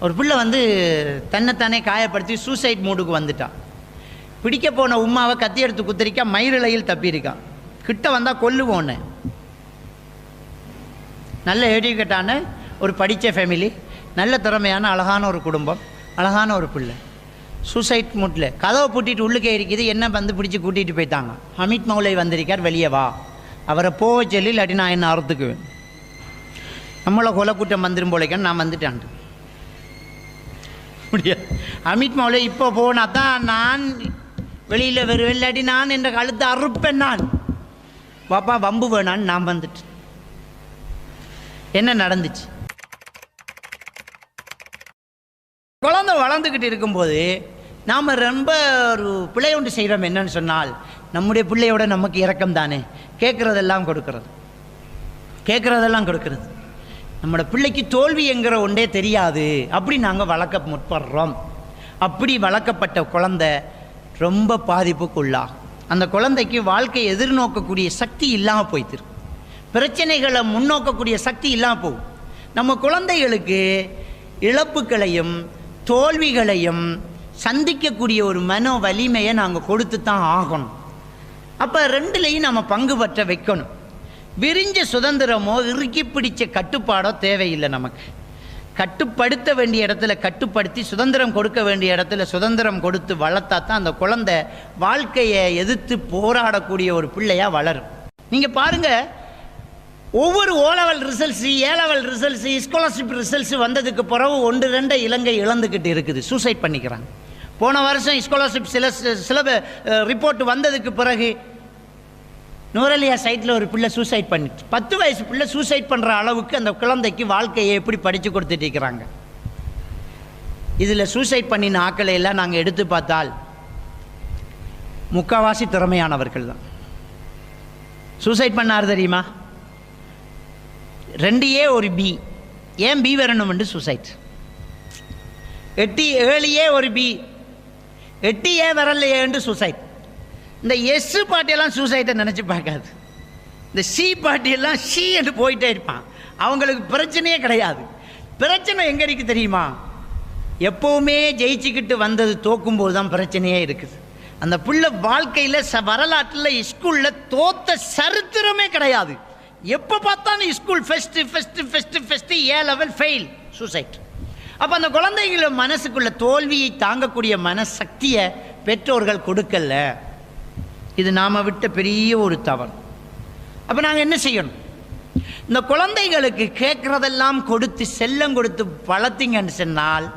ஒரு பிள்ளை வந்து தன்னைத்தானே காயப்படுத்தி சூசைட் மூடுக்கு வந்துட்டான். பிடிக்க போன உம்மாவை கத்தி எடுத்து குத்திரிக்கா, மயிரிழையில் தப்பியிருக்கான். கிட்ட வந்தால் கொல்லுவோன்னு. நல்ல எஜுகேட்டான ஒரு படித்த ஃபேமிலி, நல்ல திறமையான அழகான ஒரு குடும்பம், அழகான ஒரு பிள்ளை. சூசைட் மூட்டில் கதவை பூட்டிட்டு உள்ளுக்கே இருக்குது. என்ன வந்து பிடிச்சி கூட்டிகிட்டு போயிட்டாங்க. ஹமீத் மௌலை வந்திருக்கார், வெளியே வா, அவரை போக சொல்லி, இல்லாட்டி நான் என்ன அறுத்துக்குவேன், நம்மளை கொலை கூட்டம் வந்துடும் போலைக்கான்னு நான் வந்துட்டேன் முடியாது. ஹமீத் மௌலை இப்போ போனா தான் நான் வெளியில் வருவேன், இல்லாட்டி நான் என்ற கழுத்தை அறுப்பேன். நான் பாப்பா வம்பு வேணான்னு நான் வந்துட்டேன். என்ன நடந்துச்சு? குழந்தை வளர்ந்துக்கிட்டு இருக்கும்போது நாம் ரொம்ப ஒரு பிள்ளை ஒன்று செய்கிறோம். என்னன்னு சொன்னால், நம்முடைய பிள்ளையோட நமக்கு இரக்கம் தானே, கேட்குறதெல்லாம் கொடுக்கறது, கேட்குறதெல்லாம் கொடுக்கறது. நம்மளோட பிள்ளைக்கு தோல்வி என்கிற ஒன்றே தெரியாது, அப்படி நாங்கள் வளர்க்க முற்படுறோம். அப்படி வளர்க்கப்பட்ட குழந்தை ரொம்ப பாதிப்புக்குள்ளாகும். அந்த குழந்தைக்கு வாழ்க்கை எதிர்நோக்கக்கூடிய சக்தி இல்லாமல் போய்த்திரு, பிரச்சனைகளை முன்னோக்கக்கூடிய சக்தி இல்லாமல் போகும். நம்ம குழந்தைகளுக்கு இழப்புகளையும் தோல்விகளையும் சந்திக்கக்கூடிய ஒரு மனோ வலிமையை நாங்கள் கொடுத்து தான் ஆகணும். அப்போ ரெண்டுலேயும் நம்ம பங்கு பற்ற வைக்கணும். விரிஞ்ச சுதந்திரமோ இறுக்கி பிடிச்ச கட்டுப்பாடோ தேவையில்லை. நமக்கு கட்டுப்படுத்த வேண்டிய இடத்துல கட்டுப்படுத்தி, சுதந்திரம் கொடுக்க வேண்டிய இடத்துல சுதந்திரம் கொடுத்து வளர்த்தா தான் அந்த குழந்தை வாழ்க்கையை எதிர்த்து போராடக்கூடிய ஒரு பிள்ளையாக வளரும். நீங்கள் பாருங்கள், ஒவ்வொரு O level results, A level results, scholarship results வந்ததுக்கு பிறகு 1-2 இலங்கை இழந்துக்கிட்டு இருக்குது, சூசைட் பண்ணிக்கிறாங்க. போன வருஷம் ஸ்காலர்ஷிப் சில ரிப்போர்ட் வந்ததுக்கு பிறகு நூரலியா சைட்டில் ஒரு பிள்ளை சூசைட் பண்ணிட்டு, 10 வயசு பிள்ளை சூசைட் பண்ணுற அளவுக்கு அந்த குழந்தைக்கு வாழ்க்கையை எப்படி படித்து கொடுத்துட்டு இருக்கிறாங்க. இதில் சூசைட் பண்ணின ஆக்களை எல்லாம் நாங்கள் எடுத்து பார்த்தால் முக்கால்வாசி திறமையானவர்கள் தான். சூசைட் பண்ணார் தெரியுமா? 2A ஒரு B, ஏன் B வரணும் என்று சூசைட். 7A ஒரு B, 8A வரலையே என்று சூசைட். இந்த எஸ் பாட்டியெல்லாம் சூசைட்டை நினச்சி பார்க்காது. இந்த சி பாட்டியெல்லாம் சி என்று போயிட்டே இருப்பான். அவங்களுக்கு பிரச்சனையே கிடையாது. பிரச்சனை எங்கே இருக்குது தெரியுமா? எப்போவுமே ஜெயிச்சுக்கிட்டு வந்தது தோக்கும்போது தான் பிரச்சனையே இருக்குது. அந்த பிள்ளை வாழ்க்கையில் வரலாற்றில் ஸ்கூலில் தோத்த சரித்திரமே கிடையாது. எப்போ பார்த்தாலும் ஸ்கூல் ஃபெஸ்ட்டு ஏ லெவல் ஃபெயில், சூசைட். அப்போ அந்த குழந்தைகள மனசுக்குள்ள தோல்வியை தாங்கக்கூடிய மனசக்தியை பெற்றோர்கள் கொடுக்கல. இது நாம் விட்ட பெரிய ஒரு தவறு. அப்போ நாங்கள் என்ன செய்யணும்? இந்த குழந்தைகளுக்கு கேட்குறதெல்லாம் கொடுத்து செல்லம் கொடுத்து வளர்த்திங்கன்னு சொன்னால்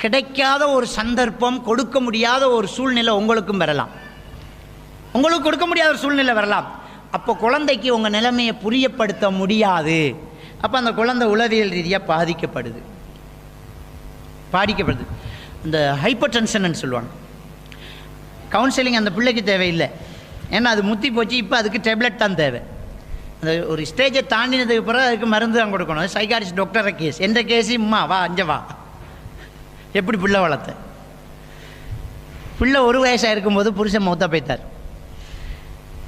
கிடைக்காத ஒரு சந்தர்ப்பம், கொடுக்க முடியாத ஒரு சூழ்நிலை உங்களுக்கும் வரலாம். உங்களுக்கு கொடுக்க முடியாத ஒரு சூழ்நிலை வரலாம். அப்போ குழந்தைக்கு உங்கள் நிலைமையை புரியப்படுத்த முடியாது. அப்போ அந்த குழந்தை உளவியல் ரீதியாக பாதிக்கப்படுது. இந்த ஹைப்பர் டென்ஷன் சொல்லுவாங்க. கவுன்சிலிங் அந்த பிள்ளைக்கு தேவையில்லை, ஏன்னா அது முத்தி போச்சு. இப்போ அதுக்கு டேப்லெட் தான் தேவை. அந்த ஒரு ஸ்டேஜை தாண்டினதுக்கு பிறகு அதுக்கு மருந்து தான் கொடுக்கணும். சைக்காட்ரிஸ்ட் டாக்டரை கேஸ், எந்த கேஸு அம்மா வா அஞ்ச வா. எப்படி பிள்ளை வளர்த்த? பிள்ளை 1 வயசாக இருக்கும்போது புருஷன் மௌத்தா போய்த்தார்.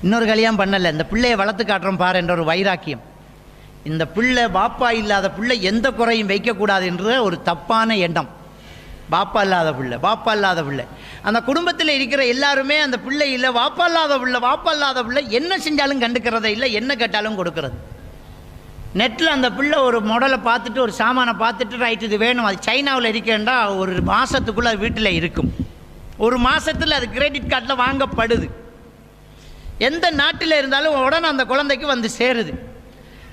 இன்னொரு கல்யாணம் பண்ணலை. இந்த பிள்ளையை வளர்த்து காட்டுறோம் பாரு என்ற ஒரு வைராக்கியம். இந்த பிள்ளை பாப்பா இல்லாத பிள்ளை எந்த குறையும் வைக்கக்கூடாது என்ற ஒரு தப்பான எண்ணம். பாப்பா இல்லாத பிள்ளை அந்த குடும்பத்தில் இருக்கிற எல்லாருமே அந்த பிள்ளை இல்லை, வாப்பா இல்லாத பிள்ளை என்ன செஞ்சாலும் கண்டுக்கிறதே இல்லை, என்ன கேட்டாலும் கொடுக்கறது. நெட்டில் அந்த பிள்ளை ஒரு மாடலை பார்த்துட்டு, ஒரு சாமானை பார்த்துட்டு, ரைட் இது வேணும், அது சைனாவில் இருக்கேன்டா, ஒரு மாதத்துக்குள்ளே அது வீட்டில் இருக்கும். 1 மாதத்தில் அது கிரெடிட் கார்டில் வாங்கப்படுது. எந்த நாட்டில் இருந்தாலும் உடனே அந்த குழந்தைக்கு வந்து சேருது.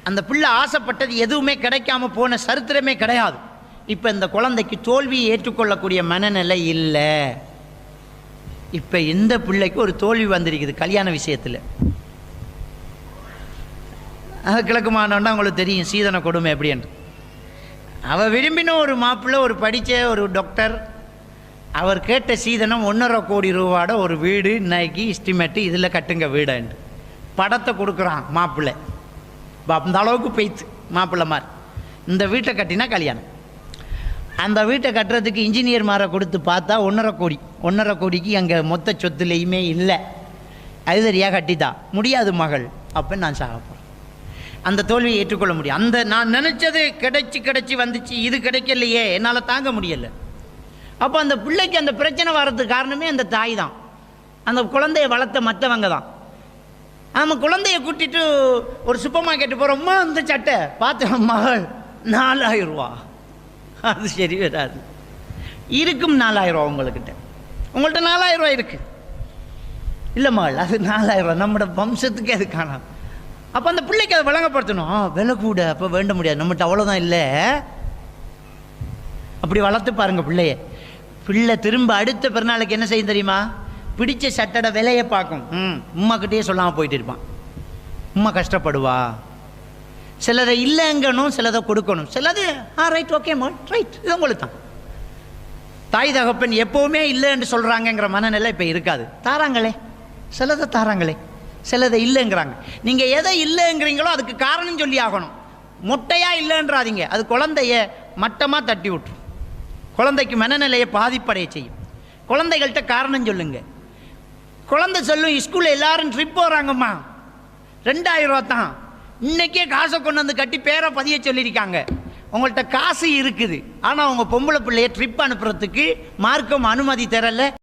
அந்த பிள்ளை ஆசைப்பட்டது எதுவுமே கிடைக்காம போன சரித்திரமே கிடையாது. இப்போ இந்த குழந்தைக்கு தோல்வியை ஏற்றுக்கொள்ளக்கூடிய மனநிலை இல்லை. இப்போ இந்த பிள்ளைக்கு ஒரு தோல்வி வந்திருக்குது கல்யாண விஷயத்தில். அது கிழக்கு மாநிலம் உங்களுக்கு தெரியும் சீதன கொடுமை எப்படி என்று. அவள் விரும்பின ஒரு மாப்பிள்ளை, ஒரு படித்த ஒரு டாக்டர். அவர் கேட்ட சீதனம் 1.5 கோடி ரூபாயோட ஒரு வீடு, இன்னைக்கு எஸ்டிமேட்டு இதில் கட்டுங்க வீடுன்னு படத்தை கொடுக்குறான் மாப்பிள்ளை. அந்த அளவுக்கு பெய்த்து மாப்பிள்ளை மாதிரி இந்த வீட்டை கட்டினா கல்யாணம். அந்த வீட்டை கட்டுறதுக்கு இன்ஜினியர் மாரை கொடுத்து பார்த்தா 1.5 கோடிக்கு அங்கே மொத்த சொத்துலேயுமே இல்லை. அது சரியாக கட்டித்தா முடியாது மகள். அப்போ நான் சாக போகிறேன். அந்த தோல்வியை ஏற்றுக்கொள்ள முடியும். அந்த நான் நினச்சது கிடைச்சி வந்துச்சு, இது கிடைக்கலையே, என்னால் தாங்க முடியலை. அப்போ அந்த பிள்ளைக்கு அந்த பிரச்சனை வர்றதுக்கு காரணமே அந்த தாய் தான், அந்த குழந்தைய வளர்த்த மற்றவங்க தான். நம்ம குழந்தைய கூட்டிட்டு ஒரு சூப்பர் மார்க்கெட்டு போகிறோம்மா, அந்த சட்டை பார்த்து மகள் 4000 ரூபா, அது சரி வராது. இருக்கும் 4000 ரூபா உங்கள்கிட்ட 4000 ரூபா இருக்குது இல்லை மகள், அது 4000 ரூபா நம்மளோட வம்சத்துக்கு அது காணாது. அப்போ அந்த பிள்ளைக்கு அதை வழங்கப்படுத்தணும். விலை கூட, அப்போ வேண்ட முடியாது, நம்மகிட்ட அவ்வளோதான் இல்லை. அப்படி வளர்த்து பாருங்க பிள்ளைய. பிள்ளை திரும்ப அடுத்த பிறநாளுக்கு என்ன செய்யும் தெரியுமா? பிடிச்ச சட்டோட விலையை பார்க்கும். உமாக்கிட்டே சொல்லாமல் போயிட்டு இருப்பான். உமா கஷ்டப்படுவா. சிலதை இல்லைங்கணும், சிலதை கொடுக்கணும், சிலது ரைட், ஓகே மால், ரைட், இது உங்களுக்கு தான். தாய் தகப்பன் எப்போவுமே இல்லைன்னு சொல்கிறாங்கங்கிற மனநிலை இப்போ இருக்காது. தாராங்களே, சிலதை தாராங்களே, சிலதை இல்லைங்கிறாங்க. நீங்கள் எதை இல்லைங்கிறீங்களோ அதுக்கு காரணம் சொல்லி ஆகணும். மொட்டையாக இல்லைன்றாதீங்க, அது குழந்தைய மட்டமாக தட்டி விட்டுரும், குழந்தைக்கு மனநிலையை பாதிப்படைய செய்யும். குழந்தைகள்கிட்ட காரணம் சொல்லுங்க. குழந்தை சொல்லும், ஸ்கூலில் எல்லாரும் ட்ரிப் போகிறாங்கம்மா, 2000 ரூபா தான், இன்றைக்கே காசை கொண்டு வந்து கட்டி பேரை பதிய சொல்லியிருக்காங்க. உங்கள்கிட்ட காசு இருக்குது, ஆனால் உங்கள் பொம்பளை பிள்ளைய ட்ரிப் அனுப்புறதுக்கு மார்க்கம் அனுமதி தரலை.